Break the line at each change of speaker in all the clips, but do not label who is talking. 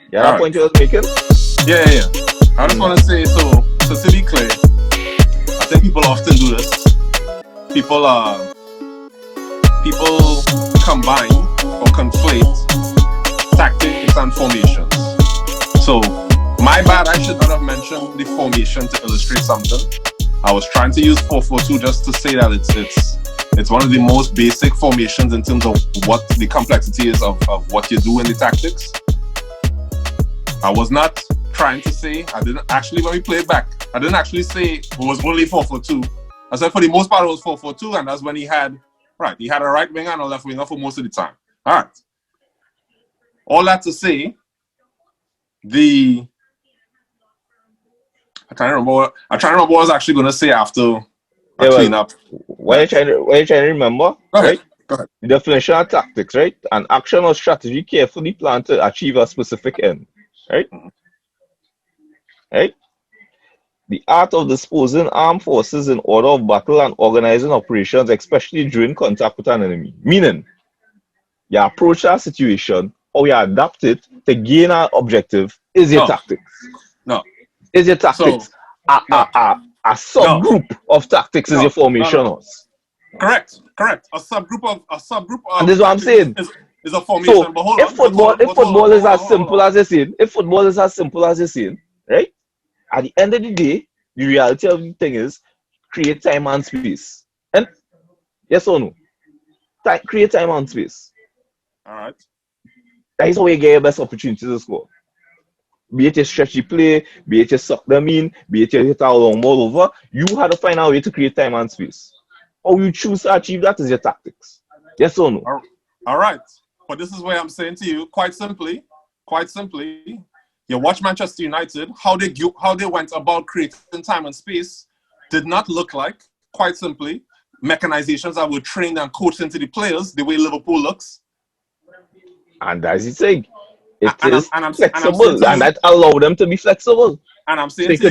Yeah, that point you was making?
Yeah. I just want to say, so to be clear, I think people often do this. People combine or conflate tactics and formations. So my bad, I should not have mentioned the formation to illustrate something. I was trying to use 4-4-2 just to say that it's one of the most basic formations in terms of what the complexity is of what you do in the tactics. I was not trying to say, I didn't actually, when we played back, I didn't actually say it was only 4-4-2. I said for the most part it was 4-4-2, and that's when he had a right winger and a left winger for most of the time. All right. All that to say, I'm trying to remember what I was actually going to say after I clean up.
What you trying to remember?
Go
ahead.
The
definition of tactics, right? An action or strategy carefully planned to achieve a specific end, right? Right? The art of disposing armed forces in order of battle and organizing operations, especially during contact with an enemy. Meaning, you approach that situation or you adapt it to gain an objective is your tactics.
No.
Is your tactics. A subgroup of tactics is your formation.
Correct. A subgroup of
and this is what I'm saying.
Is a formation.
So
but hold
if football is as simple as you're saying, right? At the end of the day, the reality of the thing is create time and space. And yes or no? Create time and space.
Alright.
That is how you get your best opportunity to score. Be it a stretchy play, be it a suck them in, be it a hit a long ball over, you have to find a way to create time and space. How you choose to achieve that is your tactics. Yes or no?
Alright. But this is why I'm saying to you, quite simply, you watch Manchester United, how they went about creating time and space did not look like, quite simply, mechanizations that were trained and coached into the players the way Liverpool looks.
And that's the thing. It is flexible, and that allowed them to be flexible.
And I'm saying
so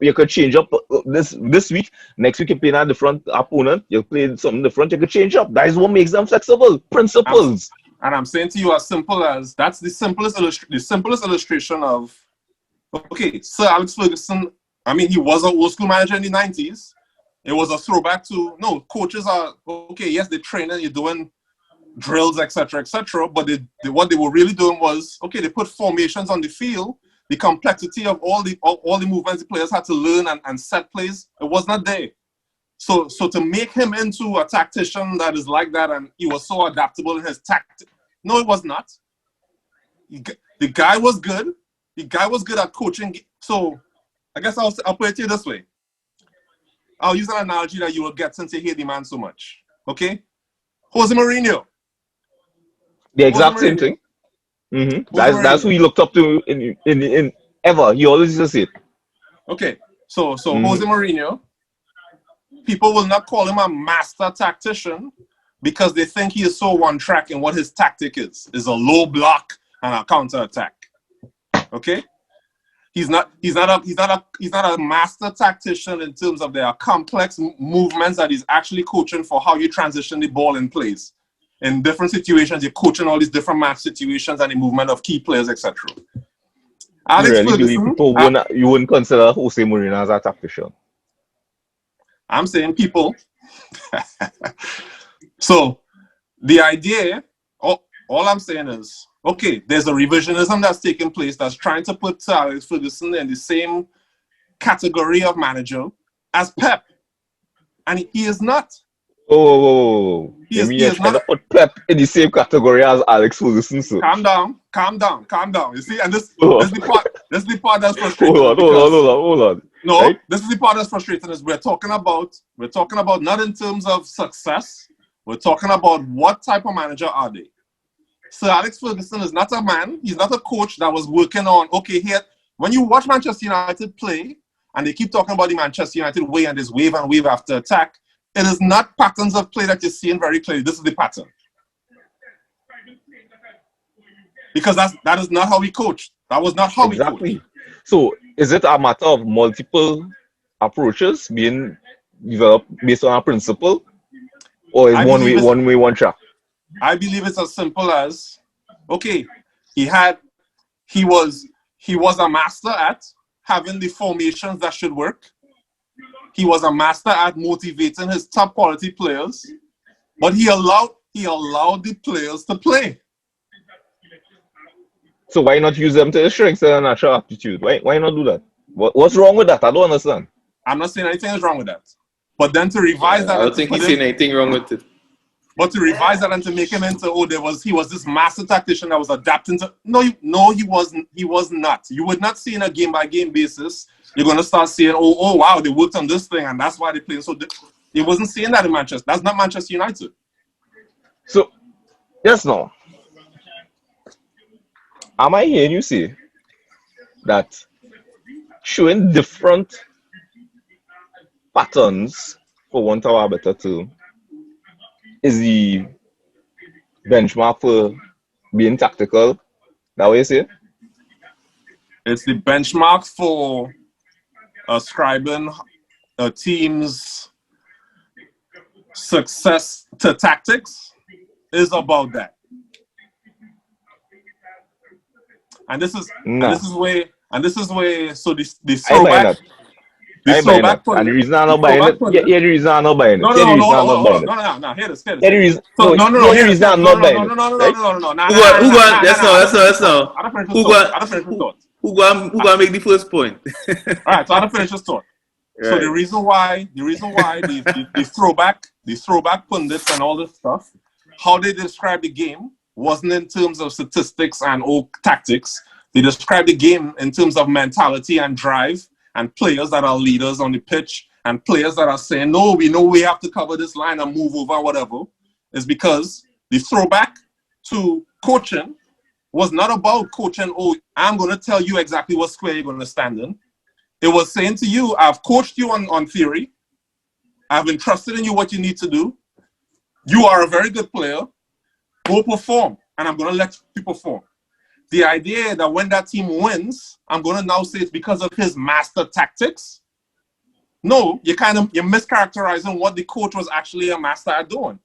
you could change up this week. Next week you play a different opponent. You play something different. You could change up. That is what makes them flexible. Principles.
And I'm saying to you as simple as that's the simplest illustration of. Okay, Sir Alex Ferguson. I mean, he was an old school manager in the 90s. It was a throwback to coaches are okay. Yes, they're training. You're doing drills, etc., but what they were really doing was they put formations on the field. The complexity of all the movements the players had to learn and set plays, it was not there. So to make him into a tactician that is like that, and he was so adaptable in his tactic, no, it was not. The guy was good. The guy was good at coaching. So I guess I'll put it to you this way. I'll use an analogy that you will get since you hate the man so much. Okay, Jose Mourinho.
The exact same thing. Mm-hmm. That's who he looked up to in ever. He always used to say it.
Okay, so Jose Mourinho, people will not call him a master tactician because they think he is so one track in what his tactic is a low block and a counter attack. Okay, he's not a master tactician in terms of their complex movements that he's actually coaching for how you transition the ball in plays. In different situations, you're coaching all these different match situations and the movement of key players, etc. Alex Ferguson,
you wouldn't consider Jose Mourinho as a tactician?
I'm saying people. So the idea, all I'm saying is, there's a revisionism that's taking place that's trying to put Alex Ferguson in the same category of manager as Pep, and he is not.
Oh, you're trying to put Pep in the same category as Alex Ferguson. So.
Calm down. You see, and this is the part that's frustrating.
Hold on.
No, right? This is the part that's frustrating. Is we're talking about not in terms of success. We're talking about what type of manager are they. Sir Alex Ferguson is not a man. He's not a coach that was working on. Here when you watch Manchester United play, and they keep talking about the Manchester United way and this wave and wave after attack. It is not patterns of play that you're seeing very clearly. This is the pattern. Because that is not how we coached. That was not how we coached.
So is it a matter of multiple approaches being developed based on a principle? Or is one way, one track?
I believe it's as simple as, he had he was a master at having the formations that should work. He was a master at motivating his top quality players, but he allowed the players to play.
So why not use them to their strengths and natural aptitude? Why not do that? What's wrong with that? I don't understand.
I'm not saying anything is wrong with that. But then to revise that,
I don't think he's saying anything wrong with it.
But to revise that and to make him into he was this master tactician that was adapting to he wasn't. He was not. You would not see in a game by game basis. You're gonna start seeing oh wow, they worked on this thing and that's why they playing so. He wasn't seeing that in Manchester. That's not Manchester United.
So yes, no. Am I hearing you say that showing different patterns, for want of a better term, is the benchmark for being tactical? That way you say?
It's the benchmark for ascribing a team's success to tactics is about that. And this is where so the throwback.
And the reason I'm not buying it. Yeah, the reason I'm not buying it.
No, hear this.
The reason I'm not buying it.
Who gonna make the first point?
All right, so I'll finish this thought. Right. So the reason why the throwback pundits and all this stuff, how they describe the game wasn't in terms of statistics and tactics. They describe the game in terms of mentality and drive and players that are leaders on the pitch and players that are saying, no, we know we have to cover this line and move over, whatever. Is because the throwback to coaching was not about coaching, I'm going to tell you exactly what square you're going to stand in. It was saying to you, I've coached you on theory. I've entrusted in you what you need to do. You are a very good player. Go perform, and I'm going to let you perform. The idea that when that team wins, I'm going to now say it's because of his master tactics. No, you're mischaracterizing what the coach was actually a master at doing.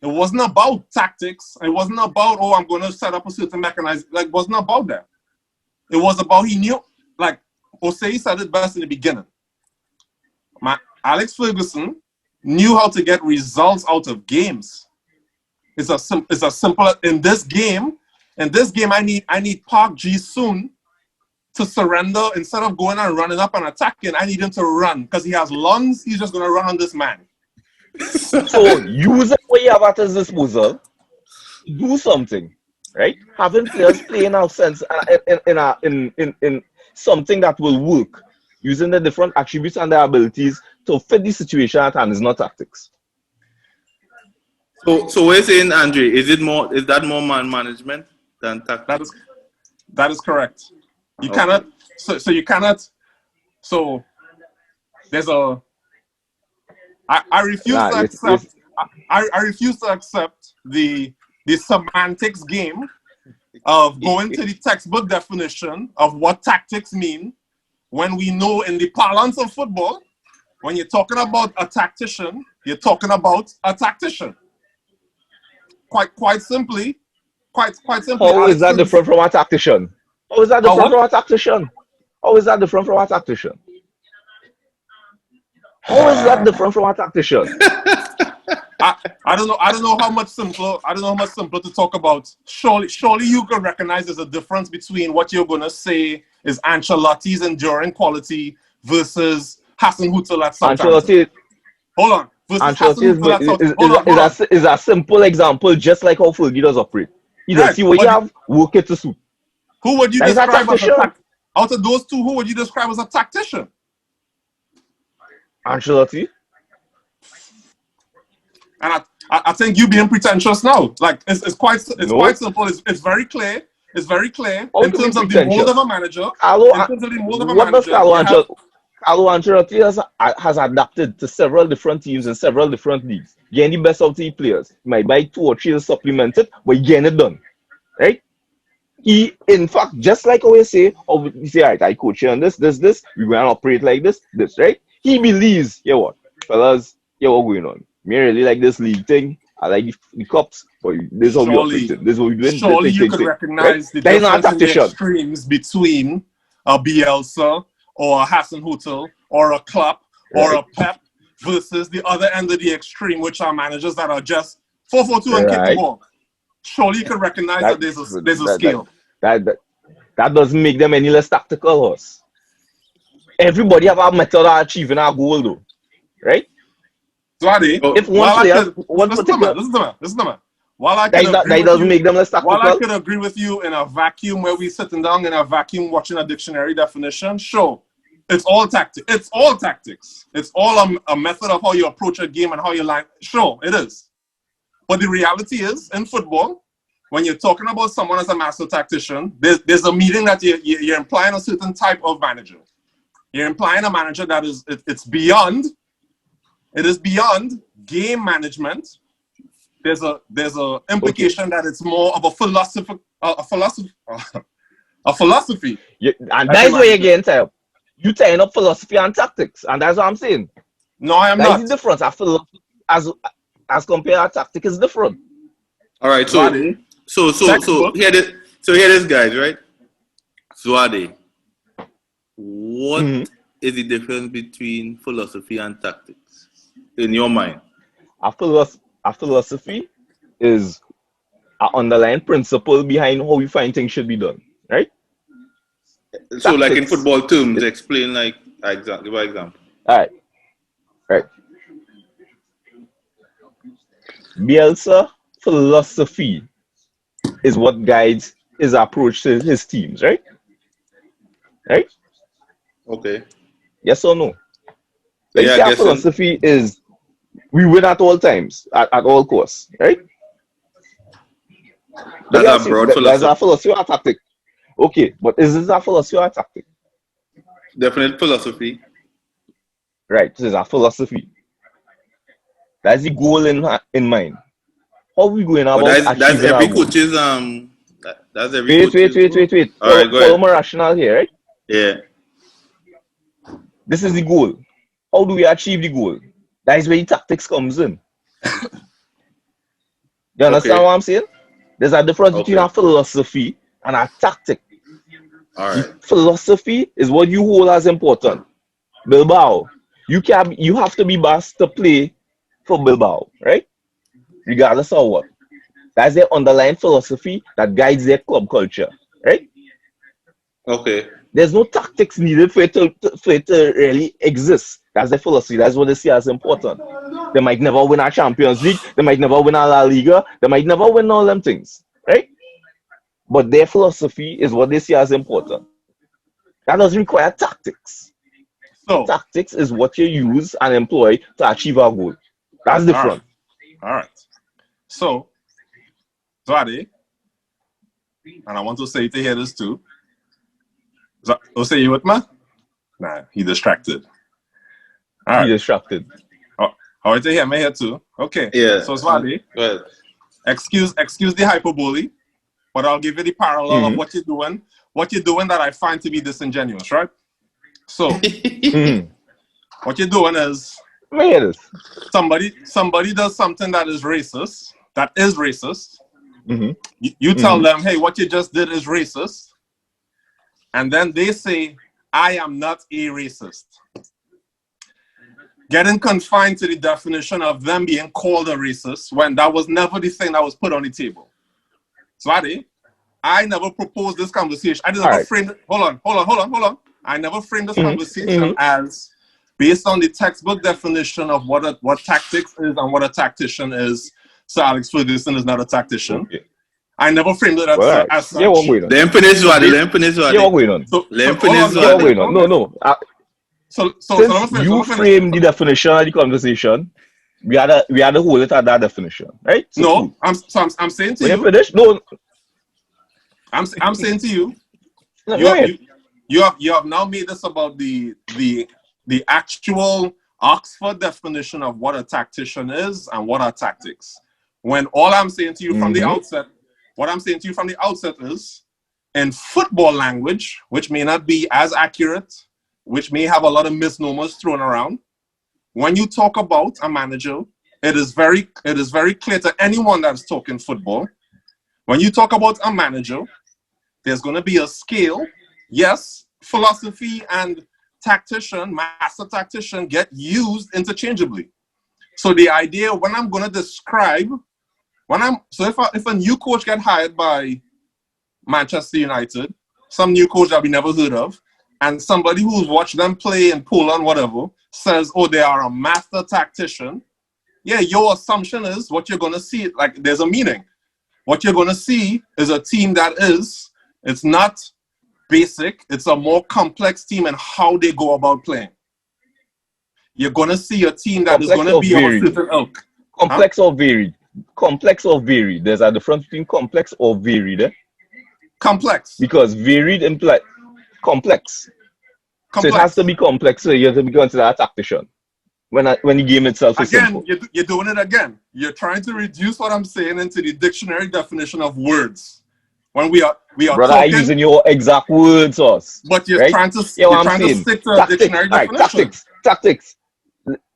It wasn't about tactics. It wasn't about, I'm going to set up a certain mechanism. It wasn't about that. It was about he knew, like Osei said it best in the beginning. Alex Ferguson knew how to get results out of games. It's a simple. In this game, I need Park Ji-soon to surrender instead of going and running up and attacking. I need him to run because he has lungs. He's just going to run on this man.
So use what you have at his disposal. Do something, right? Having players play in our sense in something that will work, using the different attributes and their abilities to fit the situation at hand is not tactics.
So we're saying, Andre, is that more man management than tactics?
That is correct. You cannot. So you cannot. So there's a. I refuse to accept. I refuse to accept the semantics game of going to the textbook definition of what tactics mean when we know in the parlance of football, when you're talking about a tactician, you're talking about a tactician. Quite simply.
How is that different from a tactician? How is that different from a tactician? How is that different from a tactician? How is that different from a tactician?
I don't know how much simpler to talk about. Surely you can recognize there's a difference between what you're gonna say is Ancelotti's enduring quality versus Hasenhüttl at some time. Hold on.
Ancelotti is a simple example, just like how Fergie does operate. You don't see what you have, work it to suit.
Who would you describe as a tactician? Out of those two, who would you describe as a tactician?
Ancelotti.
And I think you being pretentious now. Like it's quite simple. It's very clear. It's very clear in terms of the mold of a manager.
Carlo Ancelotti has adapted to several different teams in several different leagues. Getting the best of the players. He might buy 2 or 3 to supplement it, but he getting it done. Right? He, in fact, just like how we say, right, I coach you on this, we're going to operate like this, right? He believes, what, fellas, what going on? Me really like this league thing. I like the cops, but this is how we operate. This is what we doing.
Surely you could recognize the difference in the extremes between a Bielsa or a Hassan Hutel or a Klopp or a Pep versus the other end of the extreme, which are managers that are just 4-4-2 and kick the ball. Surely you could recognize that there's a scale.
That doesn't make them any less tactical, horse. Everybody have a method of achieving our goal, though, right?
Zwadi,
if one player,
listen to me.
That doesn't make them less tactical.
While I could agree with you in a vacuum where we sitting down in a vacuum watching a dictionary definition, sure, it's all tactics. It's all tactics. It's all a method of how you approach a game and how you line. Sure, it is. But the reality is, in football, when you're talking about someone as a master tactician, there's a meaning that you're implying a certain type of manager. You're implying a manager that it's beyond. It is beyond game management. There's a implication that it's more of a philosophy.
Yeah, and that's where again, you tying up philosophy and tactics, and that's what I'm saying.
No, I am not.
That's the difference. I feel as compared to tactics is different.
All right, so here this guys, right? Zwadi, what is the difference between philosophy and tactics in your mind?
A philosophy is an underlying principle behind how we find things should be done, right?
So, like in football terms, explain like give an example.
All right. Bielsa philosophy is what guides his approach to his teams, right? Right?
Okay.
Yes or no? Like philosophy is we win at all times, at all costs, right?
That's a broad philosophy.
That's a philosophy or a tactic. Okay, but is this a philosophy or a tactic?
Definite philosophy.
Right, this is a philosophy. That's the goal in mind. How are we going about
that's every coach's that's every
Wait.
All right, go
follow my rationale here, right?
Yeah.
This is the goal. How do we achieve the goal? That is where the tactics comes in. You understand what I'm saying? There's a difference between a philosophy and a tactic.
All right.
Philosophy is what you hold as important. Bilbao, you have to be best to play for Bilbao, right? Regardless of what. That's their underlying philosophy that guides their club culture, right?
Okay.
There's no tactics needed for it to really exist. That's their philosophy. That's what they see as important. They might never win a Champions League. They might never win a La Liga. They might never win all them things, right? But their philosophy is what they see as important. That doesn't require tactics. So tactics is what you use and employ to achieve a goal. That's different.
All right. So, Zwadi, and I want to say to hear this too. Say you with me? Nah, he distracted. All right.
He distracted.
Oh, all right, to hear me here too. Okay.
Yeah.
So, Zwadi, excuse the hyperbole, but I'll give you the parallel of what you're doing. What you're doing that I find to be disingenuous, right? So, what you're doing is somebody does something that is racist. You tell them, hey, what you just did is racist. And then they say, I am not a racist. Getting confined to the definition of them being called a racist when that was never the thing that was put on the table. Zwadi, I never proposed this conversation. I never framed it. Hold on. I never framed this conversation as based on the textbook definition of what tactics is and what a tactician is. Sir Alex Ferguson is not a tactician. Okay. I never framed it as such.
No.
So you frame the definition of the conversation. We had to hold it at that definition, right?
So I'm saying to you.
Finish? No.
I'm saying to you. You have now made this about the actual Oxford definition of what a tactician is and what are tactics. When all I'm saying to you from the outset, is in football language, which may not be as accurate, which may have a lot of misnomers thrown around. When you talk about a manager it is very clear to anyone that's talking football. When you talk about a manager, there's going to be a scale. Yes, philosophy and tactician, master tactician, get used interchangeably. So the idea when I'm going to describe, if a new coach get hired by Manchester United, some new coach that we never heard of, and somebody who's watched them play in Poland, whatever, says, oh, they are a master tactician. Yeah, your assumption is what you're going to see, like there's a meaning. What you're going to see is a team it's not basic, it's a more complex team and how they go about playing. You're going to see a team that is going to be of a certain ilk.
Complex or varied? Complex or varied? There's a difference between complex or varied. Eh?
Complex.
Because varied implies complex. So it has to be complex, so you have to be considered a tactician. When the game itself is simple.
You're doing it again. You're trying to reduce what I'm saying into the dictionary definition of words. When we are
brother,
talking,
I'm using your exact words, us.
But you're
right?
trying to stick to a dictionary definition.
Tactics.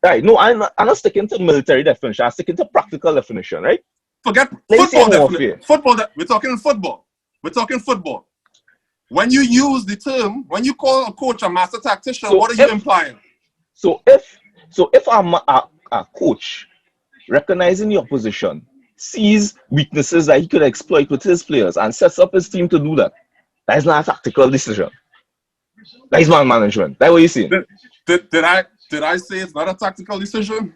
Right. No, I'm not sticking to military definition. I'm sticking to practical definition, right?
Forget football definition. We're talking football. We're talking football. When you use the term, when you call a coach a master tactician, what are you implying?
So if I'm a coach recognizing your position, sees weaknesses that he could exploit with his players and sets up his team to do that, that is not a tactical decision. That is man management. That's what you're saying.
Did I say it's not a tactical decision?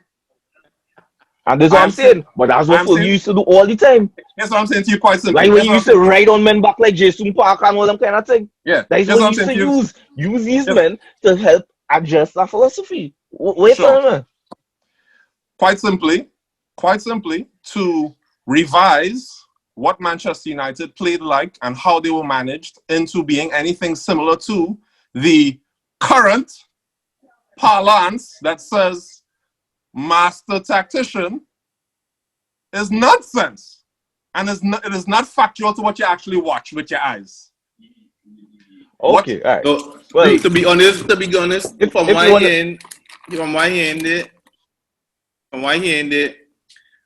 And that's what I'm saying. But that's what you used to do all the time.
That's what I'm saying to you quite simply.
Like when you used to ride on men back like Jason Parker and all them kind of thing.
Yeah.
That is what you used to use. Use these men to help adjust our philosophy. Wait a minute.
Quite simply, to revise what Manchester United played like and how they were managed into being anything similar to the current parlance that says master tactician is nonsense, and it is not factual to what you actually watch with your eyes.
Okay, all right.
So, well, to be honest, from my end,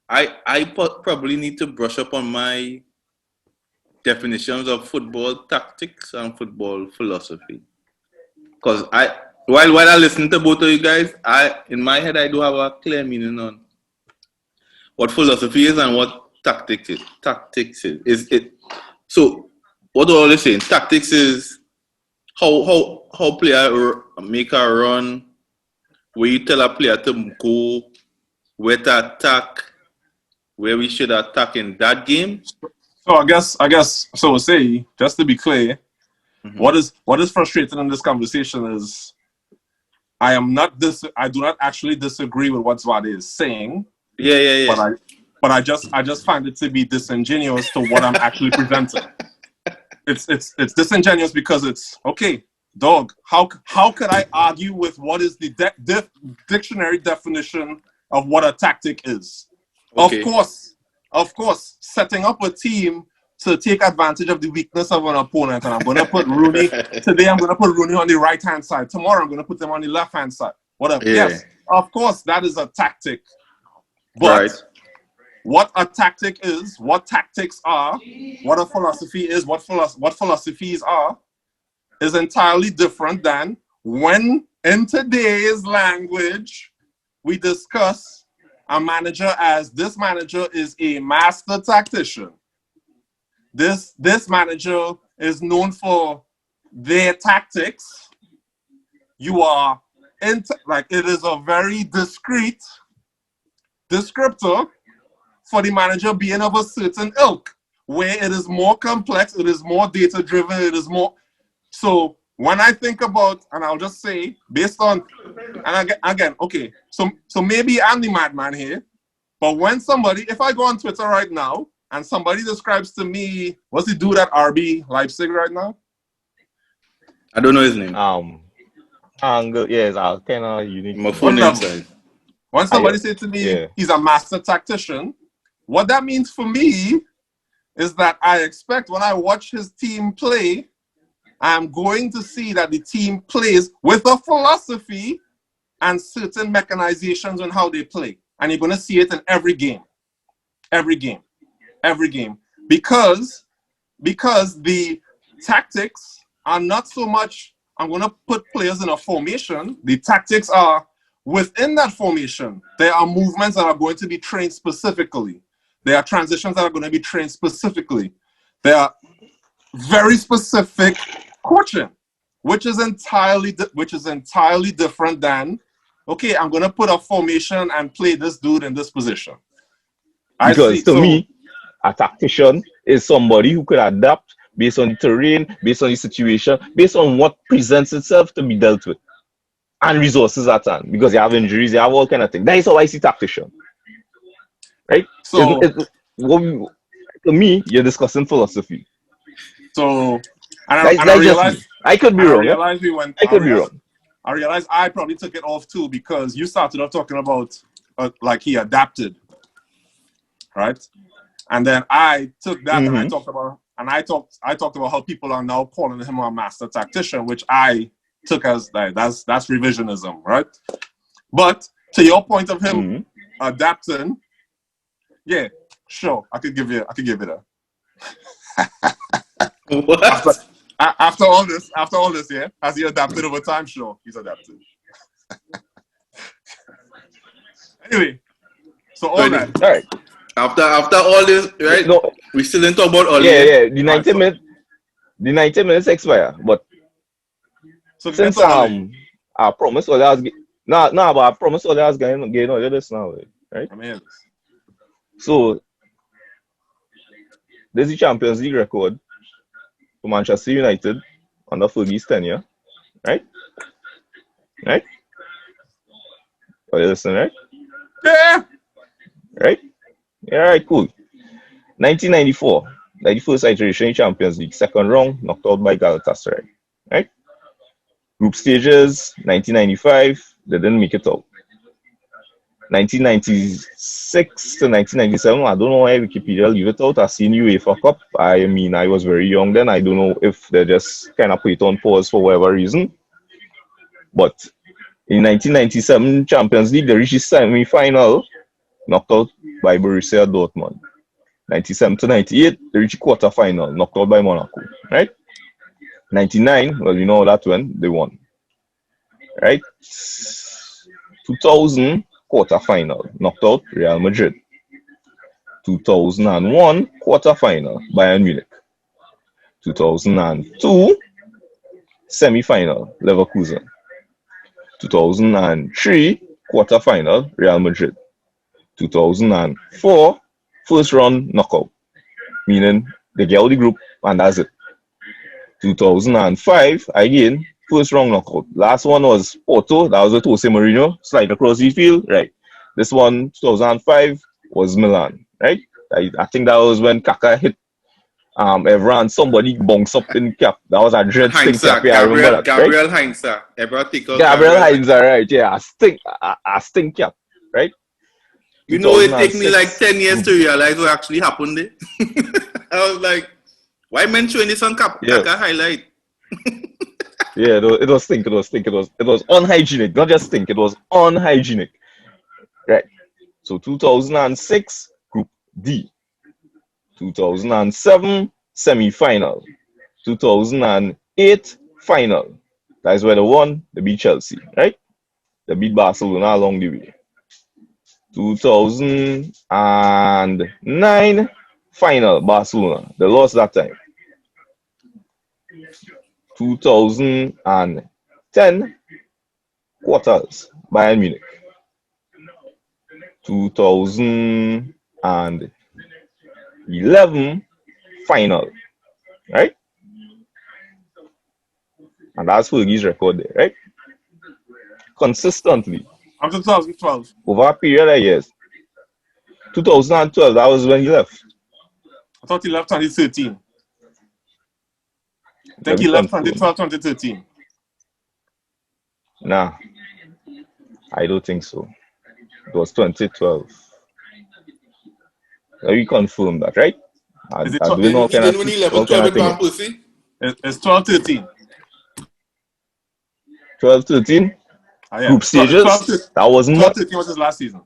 I probably need to brush up on my definitions of football tactics and football philosophy. Because while I listen to both of you guys, in my head I do have a clear meaning on what philosophy is and what tactics is. Tactics is it. So what do I always say? Tactics is how player make a run, where you tell a player to go, where to attack, where we should attack in that game.
So I guess so. Say, just to be clear, what is frustrating in this conversation is I do not actually disagree with what Zwade is saying.
Yeah.
But I just find it to be disingenuous to what I'm actually presenting. It's disingenuous because it's okay, dog. How could I argue with what is the dictionary definition of what a tactic is? Okay. Of course, setting up a team to take advantage of the weakness of an opponent, and I'm going to put Rooney today. I'm going to put Rooney on the right hand side. Tomorrow, I'm going to put them on the left hand side. Whatever. Yeah. Yes, of course, that is a tactic. But what a tactic is, what tactics are, what a philosophy is, what philosophies are, is entirely different than when, in today's language, we discuss a manager as this manager is a master tactician. This manager is known for their tactics. You are it is a very discrete descriptor for the manager being of a certain ilk, where it is more complex, it is more data driven, it is more. So when I think about, and I'll just say, based on, and again, okay, so maybe I'm the madman here, but when if I go on Twitter right now, and somebody describes to me, what's the dude at RB Leipzig right now?
I don't know his name.
Yes, kind of unique.
When somebody said to me, he's a master tactician, what that means for me is that I expect when I watch his team play, I'm going to see that the team plays with a philosophy and certain mechanizations on how they play. and you're going to see it in every game. Because the tactics are not so much, I'm going to put players in a formation. The tactics are within that formation. There are movements that are going to be trained specifically. There are transitions that are going to be trained specifically. There are very specific coaching, which is entirely different than, okay, I'm going to put a formation and play this dude in this position.
Because to me, a tactician is somebody who could adapt based on the terrain, based on the situation, based on what presents itself to be dealt with, and resources at hand. Because you have injuries, you have all kind of things. That is how I see tactician. Right?
So,
to me, you're discussing philosophy.
So, I realized
I could be wrong.
I realized I probably took it off too, because you started off talking about like he adapted, right? And then I took that and I talked about how people are now calling him a master tactician, which I took as that's revisionism, right? But to your point of him adapting, yeah, sure, I could give it a.
What?
After all this, yeah, has he adapted over time? Sure, he's adapted. Anyway, so all right.
After all this, right?
No,
we still didn't talk about all
the 90 minutes expire. But
so
since I promised all else, but I promised all else getting all of this now, right?
I mean,
so this is the Champions League record for Manchester United under Fergie's tenure, right? Right? Are you listening, right?
Yeah.
Right? Yeah, right, cool. 1994, 91st iteration in Champions League, second round, knocked out by Galatasaray, right? Group stages, 1995, they didn't make it out. 1996 to 1997, I don't know why Wikipedia leave it out. I seen UEFA Cup. I mean, I was very young then. I don't know if they just kind of put it on pause for whatever reason. But in 1997 Champions League, they reached the semi-final, knocked out by Borussia Dortmund. 97 to 98, they reached the quarter-final, knocked out by Monaco, right? 99, well, you know how that went, they won, right? 2000, quarter-final, knocked out Real Madrid. 2001, quarter-final, Bayern Munich. 2002, semi-final, Leverkusen. 2003, quarter-final, Real Madrid. 2004, first round knockout, meaning they get out the group and that's it. 2005, again, first round knockout. Last one was Porto, that was with Jose Mourinho, slide across the field, right? This one, 2005, was Milan, right? I think that was when Kaka hit everyone, somebody bounced up in cap. That was a dread stink cap. Yeah, I remember that,
Gabriel
right?
Heinze.
Gabriel Heinze, right? Yeah, a stink cap, right?
You know, it took me like 10 years to realize what actually happened there. I was like, why mention this on Kaka highlight?
Yeah, it was stink. It was unhygienic. Not just stink. It was unhygienic. Right. So 2006, Group D. 2007, semi-final. 2008, final. That's where they won. They beat Chelsea, right? They beat Barcelona along the way. 2009, final, Barcelona. They lost that time. 2010, quarters, Bayern Munich. 2011, final, right? And that's Fergie's record there, right? Consistently.
After 2012.
Over a period of years. 2012, that was when he left.
I thought he left 2013. I think he left 2012, 2013.
Nah, I don't think so. It was 2012. Let me confirm that, right?
Is it
when he left 12 with Van Persie?
It's 12-13.
12-13?
Ah, yeah.
Group stages? That was
12-13 was his last season.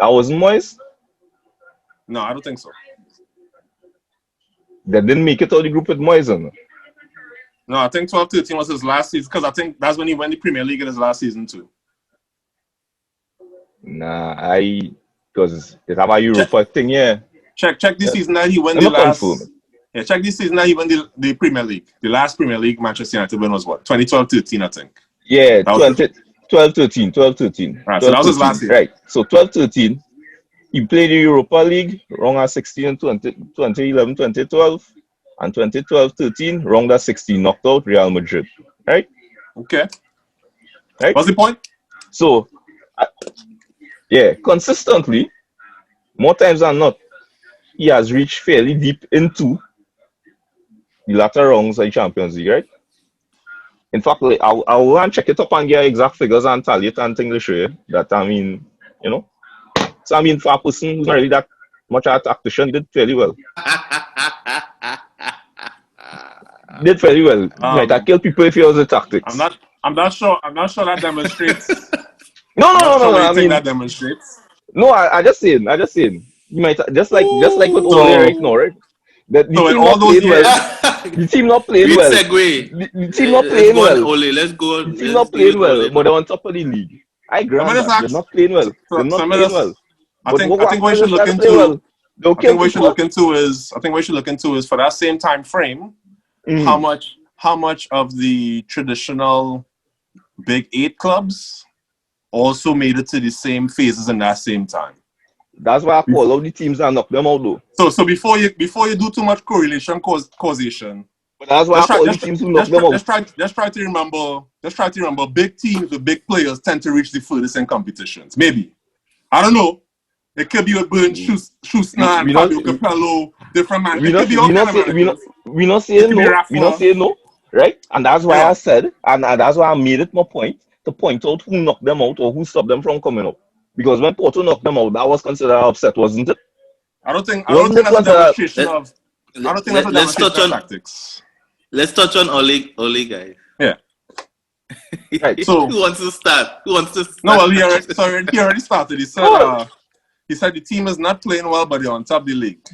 That wasn't Moyes?
No, I don't think so.
They didn't make it out of the group with Moyes, no?
No, I think 12-13 was his last season because I think that's when he won the Premier League in his last season too.
Nah, because they have a Europa thing, yeah.
Check this season that he won
I'm
the
not
last.
confirmed.
Yeah, check this season that he won the Premier League. The last Premier League Manchester United win was what? 2012-13, I think.
Yeah,
That was
12-13.
Right, so that was his last season.
Right, so 12-13, he played the Europa League, round of 16, 2011, 2012, and 2012-13, round of 16, knocked out Real Madrid. Right?
Okay.
Right?
What's the point?
So, yeah, consistently, more times than not, he has reached fairly deep into the latter rounds of the Champions League, right? In fact, like, I'll want to check it up and get exact figures and tally it and things to show you that, I mean, you know. So, I mean, for a person who's not really that much of a tactician, he did fairly well. Did fairly well. He might have killed people if he was a tactics.
I'm not sure that demonstrates.
No. I mean,
that demonstrates.
No, I just saying. You might just like with Ole right now, right? The team not playing well. The team not playing well. The team not playing well.
Ole, let's go.
The team not playing well, but they're on top of the league. I grant that. They're not playing well. They're not playing well.
I think what we should look into.
Well.
I think we should look into is for that same time frame, how much of the traditional Big 8 clubs also made it to the same phases in that same time.
That's why I call out the teams and knock them out, though.
So before you do too much correlation causation.
But that's why I call the teams who knock them out.
Let's try to remember big teams with big players tend to reach the furthest in competitions. Maybe. I don't know. It could be with Burn, Schusner, and Fabio Capello, different man.
We not saying no, right? And that's why I said, and that's why I made it my point to point out who knocked them out or who stopped them from coming up. Because when Porto knocked them out, that was considered upset, wasn't it?
I don't think that's a demonstration of tactics.
Let's touch on Ole guys.
Yeah.
Right.
So who wants to start?
No, well, he already started. He said the team is not playing well, but they're on top of the league.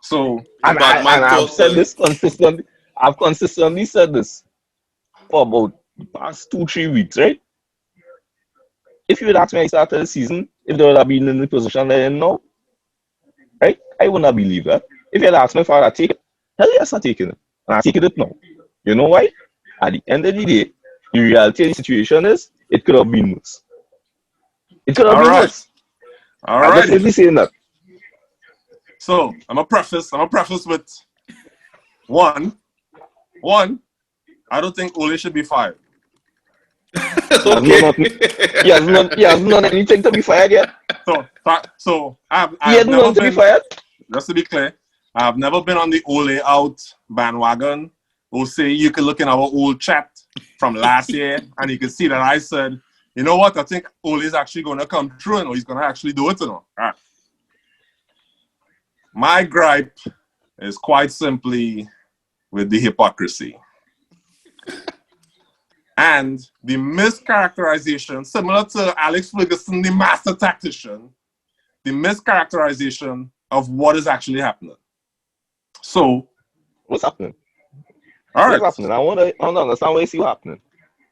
So
I've said this consistently. I've consistently said this for about the past 2-3 weeks, right? If you would ask me at the start of the season, if they would have been in the position they're in now, right? I would not believe that. If you had asked me if I would take it, hell yes, I'm taking it. And I'm taking it now. You know why? At the end of the day, the reality of the situation is it could have been worse. It could have been worse.
All right.
I'm definitely saying that.
So I'm a preface with one. I don't think Ole should be fired.
He hasn't done anything to be fired yet.
So I've
never been, to be fired.
Just to be clear, I've never been on the Ole out bandwagon. Or say you can look in our old chat from last year and you can see that I said, you know what, I think Ole is actually going to come through and he's going to actually do it. Right. My gripe is quite simply with the hypocrisy. And the mischaracterization, similar to Alex Ferguson, the master tactician, the mischaracterization of what is actually happening. So,
what's happening?
All right.
What's happening? I want to understand what you see happening.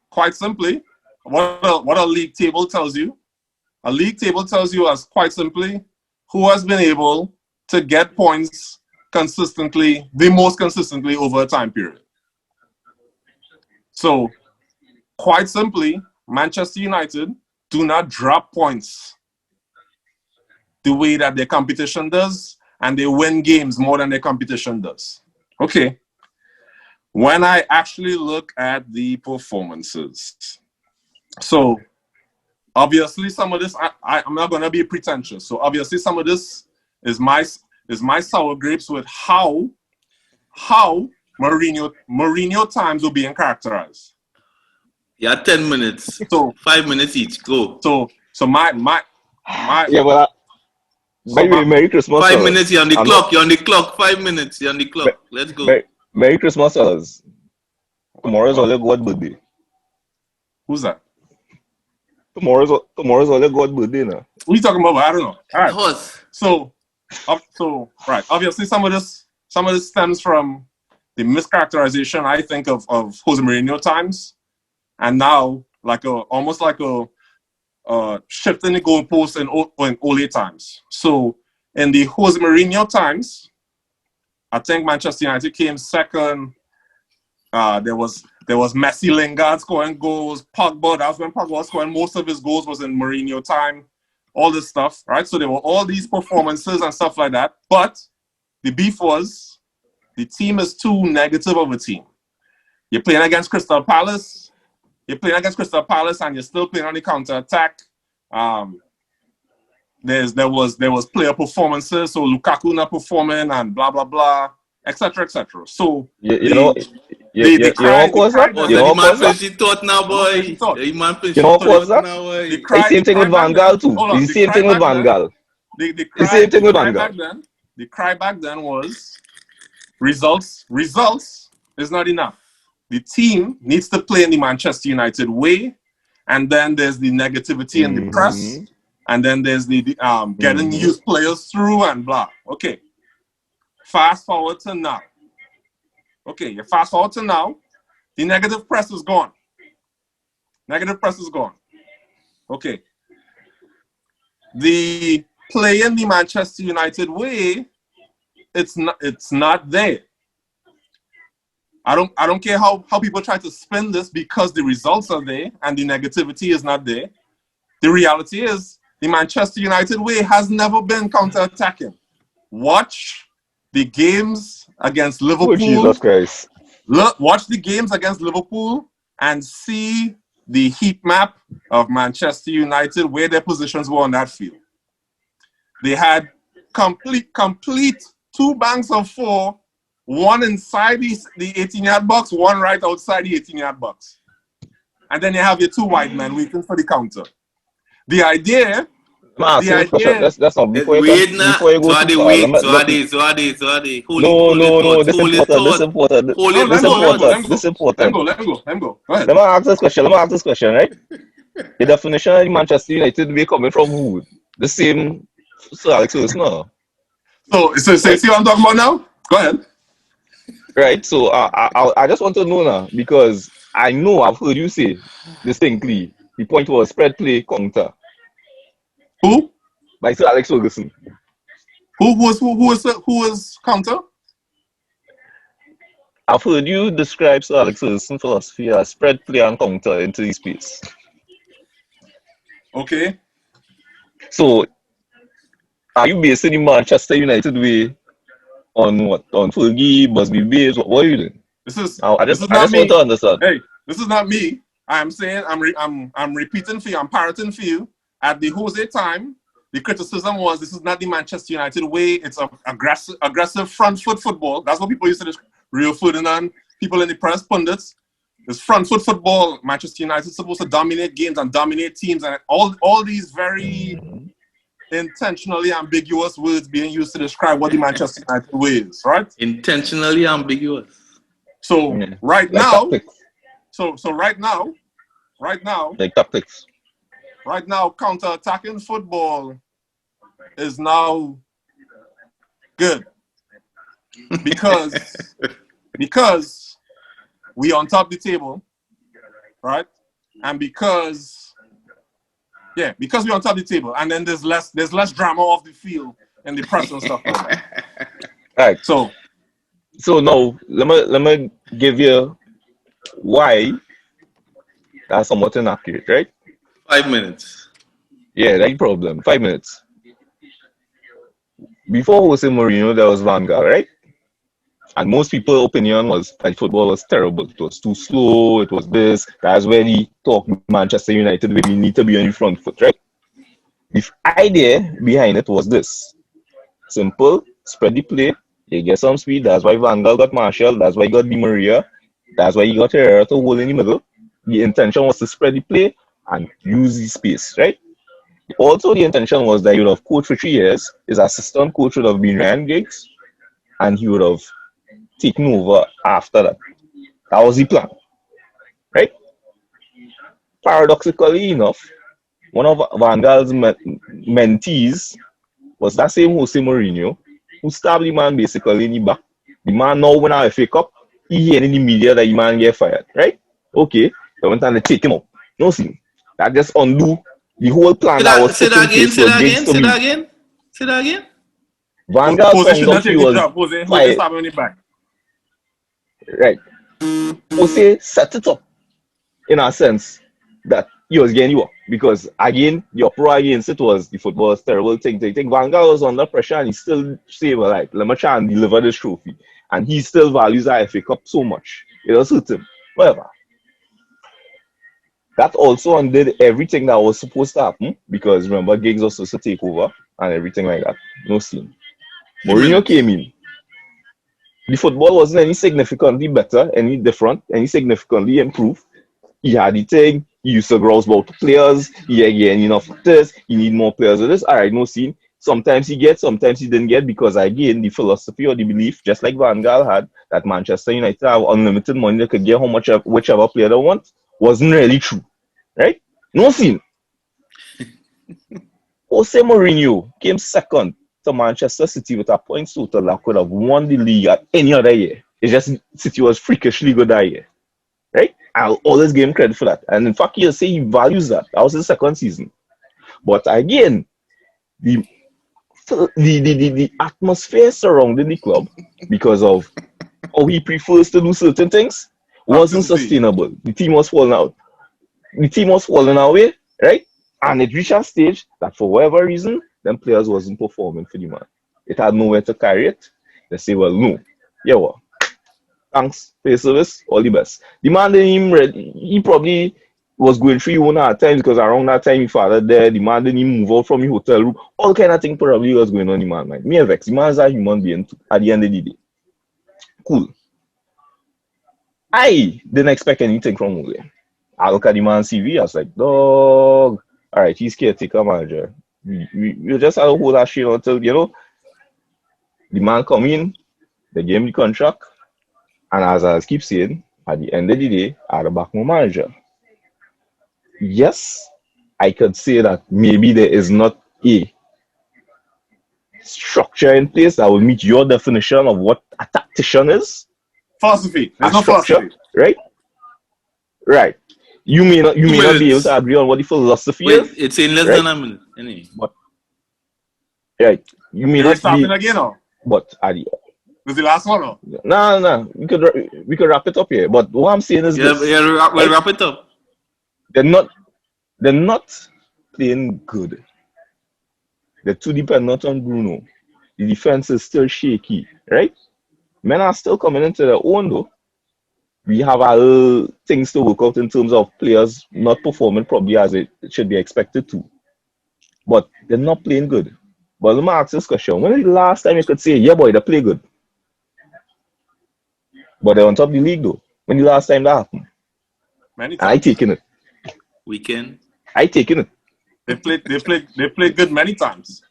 Quite simply, what a league table tells you. A league table tells you as quite simply who has been able to get points consistently, the most consistently over a time period. So, quite simply, Manchester United do not drop points the way that their competition does, and they win games more than their competition does. Okay. When I actually look at the performances, so obviously some of this, I'm not going to be pretentious. So obviously some of this is my sour grapes with how Mourinho times were being characterized.
Yeah, 10 minutes. So 5 minutes each. Go.
So my
yeah, well, by the way, Merry Christmas.
5 minutes. You're on the clock. You're on the clock. 5 minutes. You're on the clock. Let's go.
Merry Christmas, fellas. Tomorrow's Ole God's birthday.
Who's that?
Tomorrow's all your God birthday now.
What are you talking about? I don't know. All right.
Horse.
So right. Obviously, some of this stems from the mischaracterization, I think, of Jose Mourinho times, and now almost like a shifting the goalposts in Ole times. So in the Jose Mourinho times, I think Manchester United came second. There was Messi, Lingard scoring goals. Pogba, that was when Pogba was scoring most of his goals was in Mourinho time. All this stuff, right? So there were all these performances and stuff like that. But the beef was the team is too negative of a team. You're playing against Crystal Palace. And you're still playing on the counter attack. There was player performances, so Lukaku not performing and blah blah blah, etc. etc. So
You know what caused that?
Oh, so the man finishing thought now, boy. The man finishing
what caused that?
now, boy.
The same thing with Van Gaal too. The same thing with Van Gaal. The same thing with Van Gaal.
The cry back then was results is not enough. The team needs to play in the Manchester United way, and then there's the negativity in the press, and then there's the getting youth players through and blah. Okay. Fast forward to now. The negative press is gone. Okay. The play in the Manchester United way, it's not there. I don't care how people try to spin this because the results are there and the negativity is not there. The reality is the Manchester United way has never been counter-attacking. Watch the games against Liverpool.
Oh, Jesus Christ.
Watch the games against Liverpool and see the heat map of Manchester United, where their positions were on that field. They had complete 2 banks of 4, one inside the 18-yard box, one right outside the 18-yard box. And then you have your 2 wide men waiting for the counter. The idea...
That's not before you
Wait
go
now.
too far. No. This important.
Let him go. Go ahead.
Let me ask this question, right? The definition of the Manchester United way coming from who? The same Sir Alex Ferguson, no?
So see what I'm talking about now? Go ahead.
Right, so I just want to know now, because I know I've heard you say distinctly, the point was spread play counter.
Who?
By Sir Alex Ferguson.
Who was counter?
I've heard you describe Sir Alex Ferguson's philosophy as spread play and counter into the space.
Okay.
So, are you basing the Manchester United way on what? On Fergie, Busby Babes? What are you doing? I just want to understand.
Hey, this is not me. I'm saying I'm repeating for you. I'm parroting for you. At the Jose time, the criticism was this is not the Manchester United way. It's a aggressive front foot football. That's what people used to describe. Rio Ferdinand, people in the press, pundits. This front foot football. Manchester United is supposed to dominate games and dominate teams, and all these very intentionally ambiguous words being used to describe what the Manchester United way is, right?
Intentionally ambiguous.
So right now,
like tactics.
Right now, counter-attacking football is now good because we on top of the table, right? And because we're on top of the table, and then there's less drama off the field and the press and stuff like that.
All right. So now let me give you why that's somewhat inaccurate, right?
5 minutes.
Yeah, that's the problem. 5 minutes. Before Jose Mourinho, there was Van Gaal, right? And most people's opinion was that football was terrible. It was too slow. It was this. That's where he talked Manchester United where we need to be on the front foot, right? The idea behind it was this. Simple, spread the play. You get some speed. That's why Van Gaal got Marshall. That's why he got Di Maria. That's why he got Herrera to hold in the middle. The intention was to spread the play and use the space, right? Also, the intention was that he would have coached for 3 years. His assistant coach would have been Ryan Giggs, and he would have taken over after that. That was the plan, right? Paradoxically enough, one of Van Gaal's mentees was that same Jose Mourinho, who stabbed the man basically in the back. The man now went out a FA Cup. He heard in the media that the man get fired, right? Okay, they went and they take him up. No see, that just undo the whole plan that was put in place for Giggs to be.
Say that again.
Van Gaal found out he was
Jose stabbed him in the back.
Right. Jose set it up in a sense that he was getting you up because again, the uproar against it was the football was terrible thing. They think Van Gaal was under pressure and he still say, well, like, let me try and deliver this trophy. And he still values the FA Cup so much. It does hurt him. Whatever. That also undid everything that was supposed to happen because remember, Giggs was supposed to take over and everything like that. No scene. Mourinho came in. The football wasn't any significantly better, any different, any significantly improved. He had the thing, he used to grouse about players, he again enough of this, he need more players of this. Alright, no scene. Sometimes he gets, sometimes he didn't get because again the philosophy or the belief, just like Van Gaal had, that Manchester United have unlimited money, they could get how much whichever player they want, wasn't really true. Right? No scene. Jose Mourinho came second to Manchester City with a points total that could have won the league at any other year. It's just City was freakishly good that year. Right? I'll always give him credit for that. And in fact, he'll say he values that. That was his second season. But again, the atmosphere surrounding the club, because of how he prefers to do certain things, wasn't sustainable. The team was falling out. The team was falling away, right? And it reached a stage that for whatever reason, them players wasn't performing for the man. It had nowhere to carry it. They say, well, no. Yeah, well, thanks for your service, all the best. The man didn't even he probably was going through his own hard times because around that time his father there, the man didn't even move out from his hotel room. All kind of thing probably was going on in the man mind. Me and Vex, the man is a human being too, at the end of the day. Cool. I didn't expect anything from Jose. I look at the man's CV, I was like, dog, all right, he's caretaker manager. We just have to hold that shit until, you know, the man come in, they give him the contract, and as I keep saying, at the end of the day, I the back my manager. Yes, I could say that maybe there is not a structure in place that will meet your definition of what a tactician is.
Philosophy. There's
no philosophy. Right? Right. You may not be able to agree on what the philosophy is.
It's in less than a minute. Anyway.
But, right. You may not
be again, or?
But at the
was the last one, or?
No. We could wrap it up here. But what I'm saying is
we'll wrap it up.
They're not playing good. They're too dependent on Bruno. The defense is still shaky, right? Men are still coming into their own though. We have our things to work out in terms of players not performing probably as it should be expected to. But they're not playing good. But let me ask this question. When is the last time you could say, yeah boy, they play good? But they're on top of the league though. When the last time that happened?
Many times.
I taking it.
Weekend.
I taking it.
They play good many times.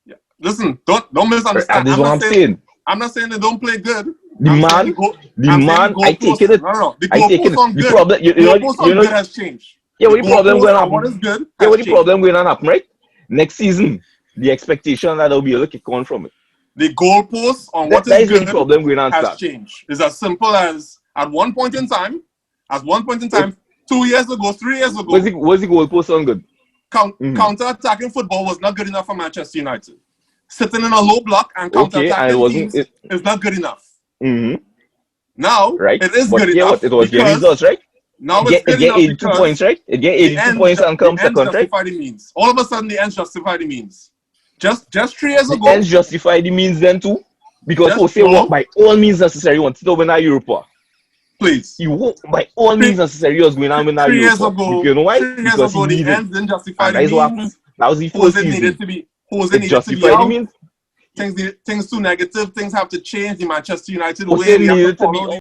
Yeah. Listen, don't misunderstand.
This is what I'm saying.
I'm not saying they don't play good.
The man, I take it.
No. The
I take it.
The
problem, you know,
has changed.
Yeah, what the problem going to happen?
What is good?
Yeah, what the problem going to happen, right? Next season, the expectation that there'll be a little kick on from it.
The goalposts on what is good
problem going on
has changed. It's as simple as at one point in time, 2 years ago, 3 years ago.
Was the goalpost on good?
Counter-attacking football was not good enough for Manchester United. Sitting in a low block and counter-attacking teams is not good enough.
Mm-hmm.
Now,
right.
It is good enough.
It was getting results, right?
Now it's good enough
82 points, right? It get 82 points and come second, right?
Justify the means. All of a sudden, the ends justify the means. Just 3 years ago.
The ends justify the means then too? Because Jose won't by all means necessary wanted to win a Europa.
Please.
You won't by all means necessary was going to win a Europa.
3 years ago.
You know why?
3 years ago, the ends didn't justify the means.
That was the first season.
It
justified the means.
Things too negative. Things have to change. The Manchester United way.
Needed to be